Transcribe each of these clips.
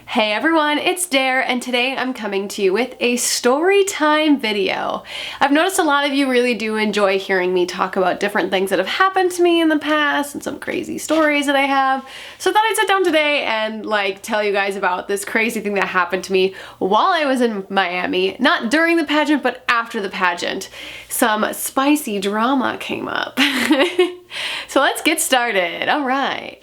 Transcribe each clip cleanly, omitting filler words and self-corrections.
Hey everyone, it's Dare, and today I'm coming to you with a story time video. I've noticed a lot of you really do enjoy hearing me talk about different things that have happened to me in the past and some crazy stories that I have. So I thought I'd sit down today and tell you guys about this crazy thing that happened to me while I was in Miami. Not during the pageant, but after the pageant. Some spicy drama came up. So let's get started. All right.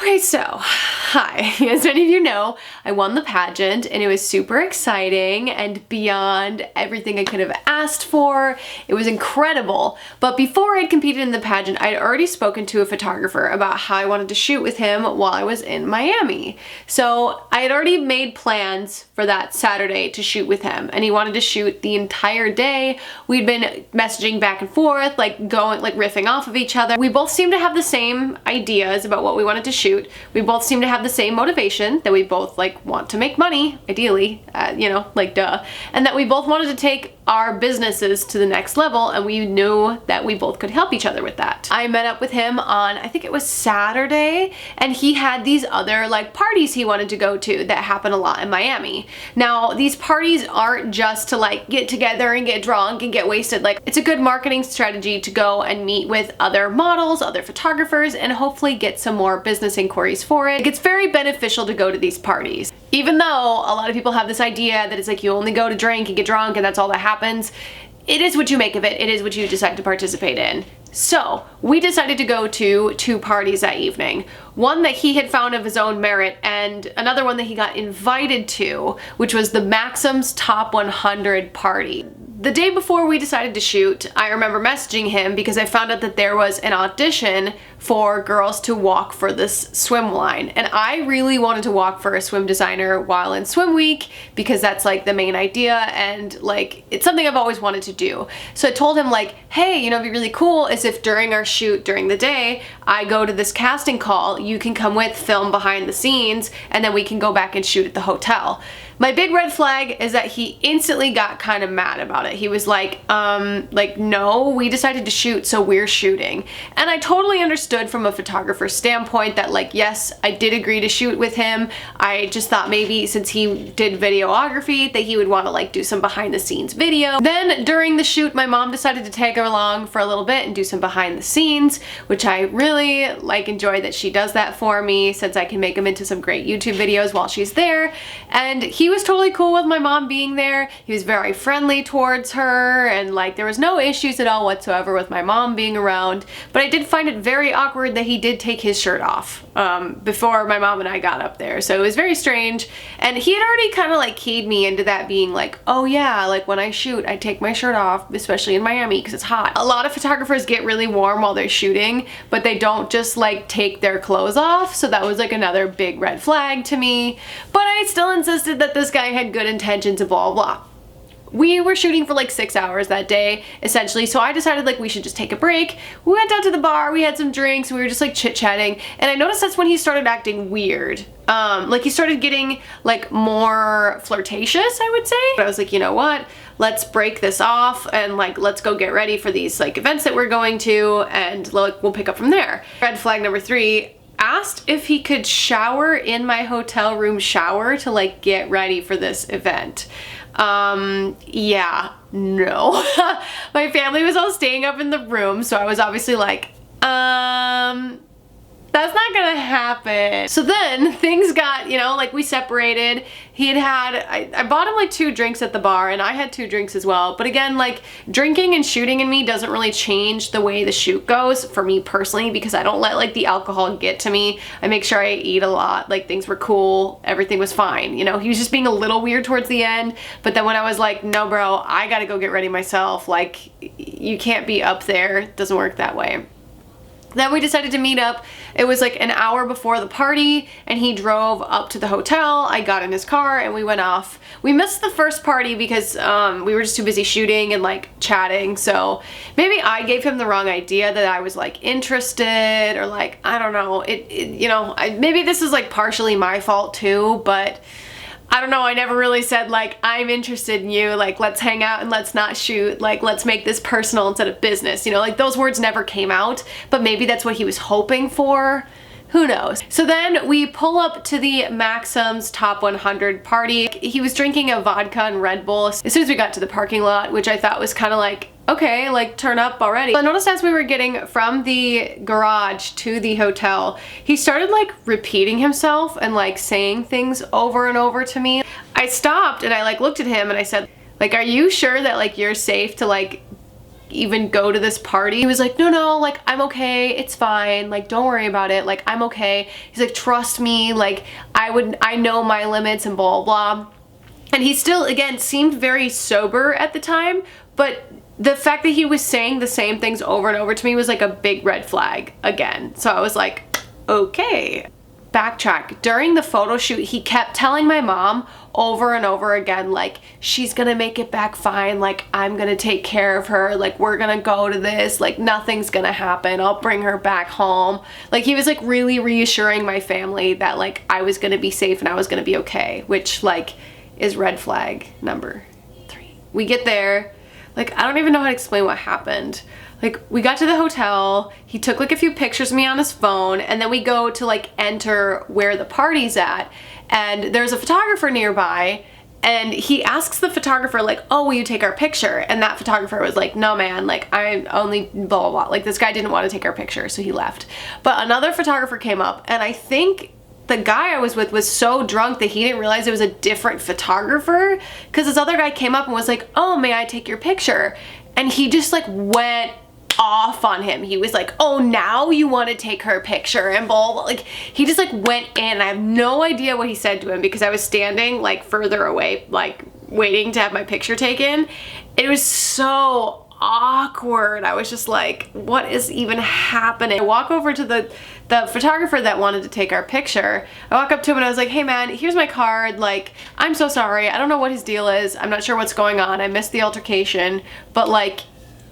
Okay, so, hi. As many of you know, I won the pageant and it was super exciting and beyond everything I could have asked for. It was incredible. But before I'd competed in the pageant, I'd already spoken to a photographer about how I wanted to shoot with him while I was in Miami. So I had already made plans for that Saturday to shoot with him, and he wanted to shoot the entire day. We'd been messaging back and forth, riffing off of each other. We both seemed to have the same ideas about what we wanted to shoot. We both seem to have the same motivation, that we both want to make money, ideally, duh. And that we both wanted to take our businesses to the next level, and we knew that we both could help each other with that. I met up with him on, I think it was Saturday, and he had these other parties he wanted to go to that happen a lot in Miami. Now, these parties aren't just to get together and get drunk and get wasted. It's a good marketing strategy to go and meet with other models, other photographers, and hopefully get some more business inquiries for it. It's very beneficial to go to these parties. Even though a lot of people have this idea that it's you only go to drink and get drunk and that's all that happens, it is what you make of it. It is what you decide to participate in. So we decided to go to two parties that evening. One that he had found of his own merit, and another one that he got invited to, which was the Maxim's Top 100 party. The day before we decided to shoot, I remember messaging him because I found out that there was an audition for girls to walk for this swim line. And I really wanted to walk for a swim designer while in swim week because that's the main idea, and it's something I've always wanted to do. So I told him hey, it'd be really cool is if during our shoot during the day, I go to this casting call, you can come with, film behind the scenes, and then we can go back and shoot at the hotel. My big red flag is that he instantly got kind of mad about it. He was no, we decided to shoot, so we're shooting. And I totally understood from a photographer's standpoint that yes, I did agree to shoot with him. I just thought maybe since he did videography that he would want to do some behind the scenes video. Then during the shoot, my mom decided to tag her along for a little bit and do some behind the scenes, which I really enjoy that she does that for me, since I can make them into some great YouTube videos while she's there. And he was totally cool with my mom being there. He was very friendly towards her, and there was no issues at all whatsoever with my mom being around. But I did find it very awkward that he did take his shirt off before my mom and I got up there. So it was very strange, and he had already kind of keyed me into that, being oh yeah, when I shoot I take my shirt off, especially in Miami because it's hot. A lot of photographers get really warm while they're shooting, but they don't just take their clothes off. So that was another big red flag to me, but I still insisted that this guy had good intentions and blah blah. We were shooting for 6 hours that day, essentially, so I decided we should just take a break. We went down to the bar, we had some drinks, we were just chit-chatting, and I noticed that's when he started acting weird. He started getting more flirtatious, I would say. But I was you know what? Let's break this off and let's go get ready for these events that we're going to, and we'll pick up from there. Red flag number 3. Asked if he could shower in my hotel room shower to get ready for this event. Yeah, no. My family was all staying up in the room, so I was obviously that's not gonna happen. So then things got, we separated. I bought him 2 drinks at the bar, and I had 2 drinks as well. But again, drinking and shooting in me doesn't really change the way the shoot goes for me personally, because I don't let the alcohol get to me. I make sure I eat a lot. Things were cool, everything was fine. He was just being a little weird towards the end. But then when I was no bro, I gotta go get ready myself. You can't be up there. It doesn't work that way. Then we decided to meet up. It was an hour before the party, and he drove up to the hotel. I got in his car and we went off. We missed the first party because we were just too busy shooting and chatting. So maybe I gave him the wrong idea that I was interested, or I don't know. Maybe this is partially my fault too, but I don't know, I never really said I'm interested in you, let's hang out and let's not shoot, let's make this personal instead of business, those words never came out, but maybe that's what he was hoping for. Who knows? So then we pull up to the Maxim's Top 100 party. He was drinking a vodka and Red Bull as soon as we got to the parking lot, which I thought was kind of like, okay, like turn up already. I noticed as we were getting from the garage to the hotel, he started like repeating himself and like saying things over and over to me. I stopped and I like looked at him and I said, like, are you sure that like you're safe to like even go to this party? He was like, no, like I'm okay, it's fine, like don't worry about it, like I'm okay. He's like, trust me, like I know my limits and blah blah. And he still, again, seemed very sober at the time, but the fact that he was saying the same things over and over to me was like a big red flag again. So I was like, okay. Backtrack. During the photo shoot, he kept telling my mom over and over again, like, she's gonna make it back fine, like, I'm gonna take care of her, like, we're gonna go to this, like, nothing's gonna happen, I'll bring her back home. Like, he was, like, really reassuring my family that, like, I was gonna be safe and I was gonna be okay, which, like, is red flag number 3. We get there, like, I don't even know how to explain what happened. Like, we got to the hotel, he took like a few pictures of me on his phone, and then we go to like enter where the party's at, and there's a photographer nearby, and he asks the photographer like, oh, will you take our picture? And that photographer was like, no man, like I only blah blah blah. Like, this guy didn't want to take our picture, so he left. But another photographer came up, and I think the guy I was with was so drunk that he didn't realize it was a different photographer, because this other guy came up and was like, oh, may I take your picture? And he just like went off on him. He was like, oh, now you want to take her picture and blah, blah. Like, he just like went in. I have no idea what he said to him because I was standing like further away, like waiting to have my picture taken. It was so awkward. I was just like, what is even happening? I walk over to the photographer that wanted to take our picture. I walk up to him and I was like, hey man, here's my card. Like, I'm so sorry. I don't know what his deal is. I'm not sure what's going on. I missed the altercation, but like,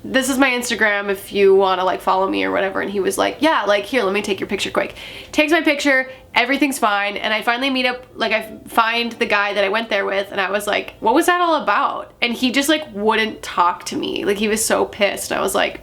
this is my Instagram if you want to like follow me or whatever. And he was like, yeah, like, here, let me take your picture quick. Takes my picture, everything's fine. And I finally meet up, like I find the guy that I went there with, and I was like, what was that all about? And he just like wouldn't talk to me. Like, he was so pissed. I was like,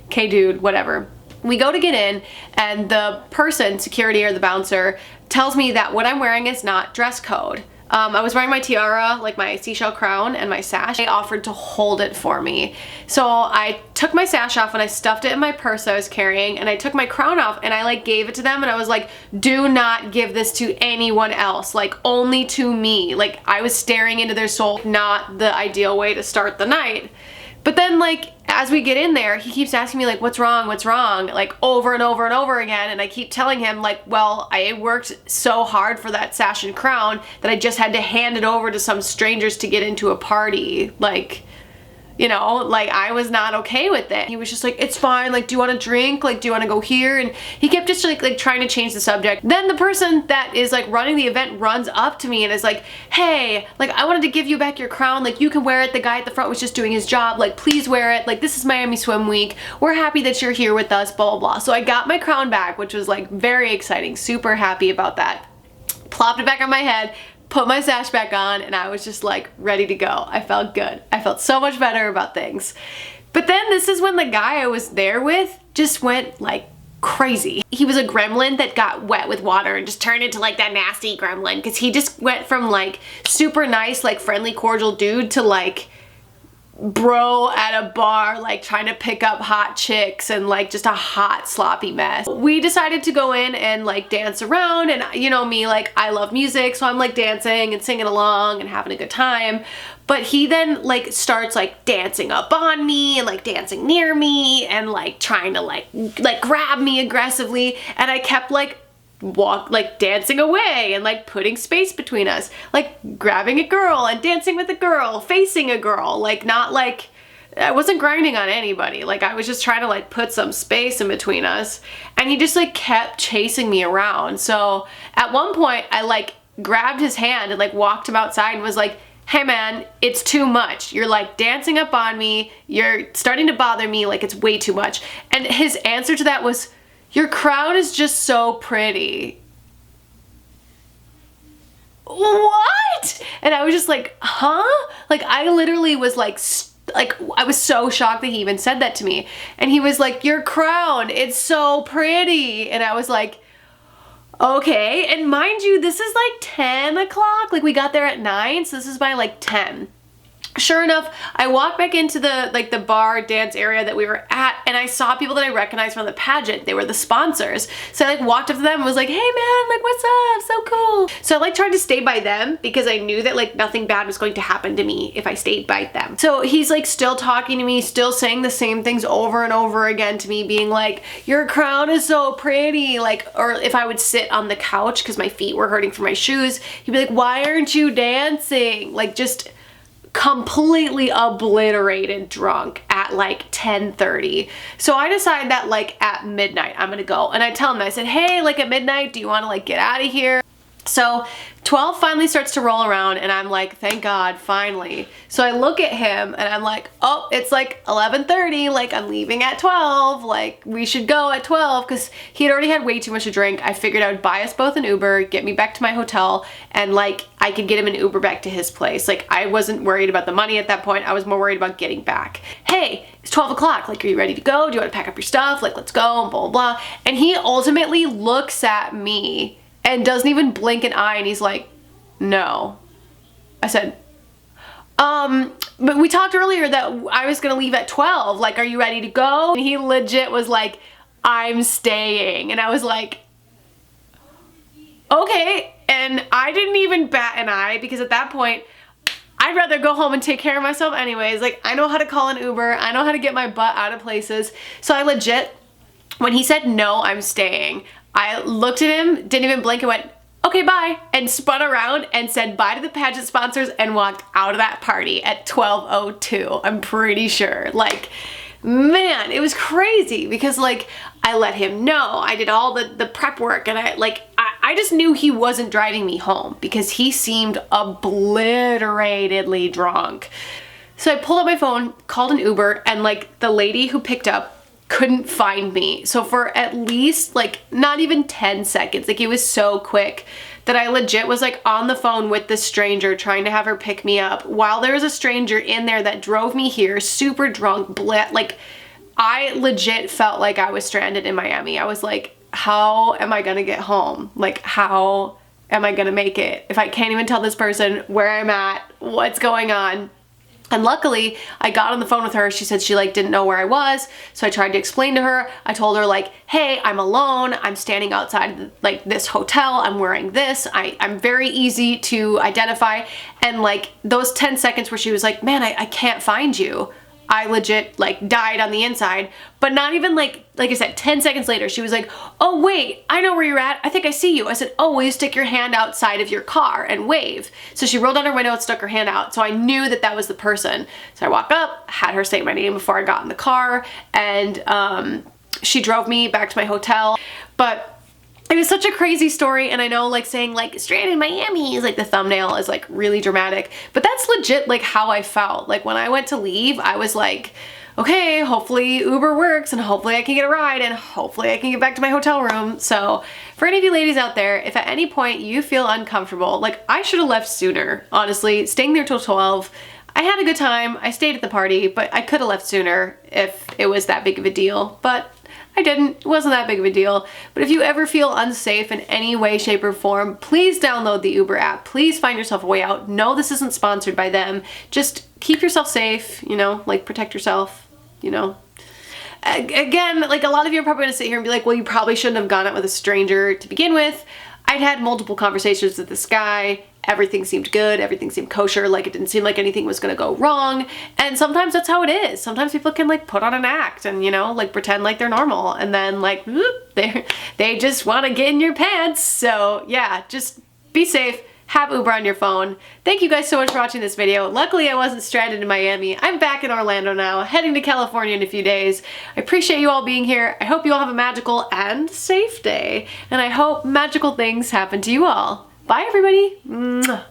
okay dude, whatever. We go to get in, and the person, security or the bouncer, tells me that what I'm wearing is not dress code. I was wearing my tiara, like my seashell crown, and my sash. They offered to hold it for me. So I took my sash off and I stuffed it in my purse I was carrying, and I took my crown off and I like gave it to them, and I was like, do not give this to anyone else, like only to me. Like, I was staring into their soul. Not the ideal way to start the night. But then like, as we get in there, he keeps asking me like, what's wrong, like over and over and over again. And I keep telling him like, well, I worked so hard for that sash and crown that I just had to hand it over to some strangers to get into a party. Like, you know, like I was not okay with it. He was just like, it's fine, like, do you want to drink? Like, do you want to go here? And he kept just like trying to change the subject. Then the person that is like running the event runs up to me and is like, hey, like, I wanted to give you back your crown, like you can wear it. The guy at the front was just doing his job, like please wear it. Like, this is Miami Swim Week. We're happy that you're here with us, blah, blah, blah. So I got my crown back, which was like very exciting, super happy about that. Plopped it back on my head, put my sash back on, and I was just like ready to go. I felt good. I felt so much better about things. But then this is when the guy I was there with just went like crazy. He was a gremlin that got wet with water and just turned into like that nasty gremlin, because he just went from like super nice, like friendly, cordial dude to like bro at a bar, like trying to pick up hot chicks and like just a hot sloppy mess. We decided to go in and like dance around, and you know me, like I love music, so I'm like dancing and singing along and having a good time. But he then like starts like dancing up on me and like dancing near me and like trying to like grab me aggressively, and I kept like dancing away and like putting space between us, like grabbing a girl and dancing with a girl, facing a girl, like not like I wasn't grinding on anybody, like I was just trying to like put some space in between us. And he just like kept chasing me around. So at one point I like grabbed his hand and like walked him outside and was like, hey man, it's too much. You're like dancing up on me, you're starting to bother me, like it's way too much. And his answer to that was, your crown is just so pretty. What? And I was just like, huh? Like, I literally was like I was so shocked that he even said that to me. And he was like, your crown, it's so pretty. And I was like, Okay, and mind you, this is like 10 o'clock. Like we got there at 9, so this is by like 10. Sure enough, I walked back into the bar dance area that we were at, and I saw people that I recognized from the pageant. They were the sponsors. So I like walked up to them and was like, hey man, like what's up? So cool. So I like tried to stay by them because I knew that like nothing bad was going to happen to me if I stayed by them. So he's like still talking to me, still saying the same things over and over again to me, being like, your crown is so pretty. Like, or if I would sit on the couch because my feet were hurting from my shoes, he'd be like, why aren't you dancing? Like just completely obliterated drunk at like 10:30. So I decided that like at midnight I'm gonna go, and I tell him, I said, hey, like at midnight, do you want to like get out of here? So 12 finally starts to roll around, and I'm like, thank God, finally. So I look at him and I'm like, oh, it's like 11:30, like I'm leaving at 12, like we should go at 12, because he had already had way too much to drink. I figured I would buy us both an Uber, get me back to my hotel, and like I could get him an Uber back to his place. Like I wasn't worried about the money at that point. I was more worried about getting back. Hey, it's 12 o'clock, like are you ready to go? Do you want to pack up your stuff? Like let's go, blah, blah, blah. And he ultimately looks at me and doesn't even blink an eye, and he's like, no. I said, but we talked earlier that I was gonna leave at 12, like, are you ready to go? And he legit was like, I'm staying. And I was like, okay. And I didn't even bat an eye, because at that point, I'd rather go home and take care of myself anyways. Like, I know how to call an Uber, I know how to get my butt out of places. So I legit, when he said, no, I'm staying, I looked at him, didn't even blink, and went, okay, bye, and spun around and said bye to the pageant sponsors and walked out of that party at 12:02. I'm pretty sure. Like, man, it was crazy, because like I let him know, I did all the prep work, and I just knew he wasn't driving me home because he seemed obliteratedly drunk. So I pulled up my phone, called an Uber, and like the lady who picked up couldn't find me. So for at least like not even 10 seconds, like it was so quick that I legit was like on the phone with the stranger trying to have her pick me up while there was a stranger in there that drove me here super drunk. Like I legit felt like I was stranded in Miami. I was like, how am I gonna get home? Like how am I gonna make it if I can't even tell this person where I'm at, what's going on? And luckily, I got on the phone with her. She said she like didn't know where I was. So I tried to explain to her. I told her like, hey, I'm alone. I'm standing outside like this hotel. I'm wearing this. I'm very easy to identify. And like those 10 seconds where she was like, man, I can't find you, I legit like died on the inside. But not even like I said, 10 seconds later, she was like, oh wait, I know where you're at. I think I see you. I said, oh, will you stick your hand outside of your car and wave? So she rolled down her window and stuck her hand out. So I knew that that was the person. So I walked up, had her say my name before I got in the car, and she drove me back to my hotel. But it was such a crazy story, and I know like saying like stranded in Miami is like the thumbnail is like really dramatic, but that's legit like how I felt. Like when I went to leave, I was like, okay, hopefully Uber works, and hopefully I can get a ride, and hopefully I can get back to my hotel room. So for any of you ladies out there, if at any point you feel uncomfortable, like I should have left sooner, honestly, staying there till 12. I had a good time, I stayed at the party, but I could have left sooner if it was that big of a deal, but I didn't. It wasn't that big of a deal. But if you ever feel unsafe in any way, shape, or form, please download the Uber app. Please find yourself a way out. No, this isn't sponsored by them. Just keep yourself safe, you know, like protect yourself, you know. Again, like a lot of you are probably gonna sit here and be like, well, you probably shouldn't have gone out with a stranger to begin with. I'd had multiple conversations with this guy. Everything seemed good, everything seemed kosher, like it didn't seem like anything was gonna go wrong. And sometimes that's how it is. Sometimes people can like put on an act and, you know, like pretend like they're normal, and then like, whoop, they just wanna get in your pants. So yeah, just be safe, have Uber on your phone. Thank you guys so much for watching this video. Luckily I wasn't stranded in Miami. I'm back in Orlando now, heading to California in a few days. I appreciate you all being here. I hope you all have a magical and safe day, and I hope magical things happen to you all. Bye everybody. Mwah.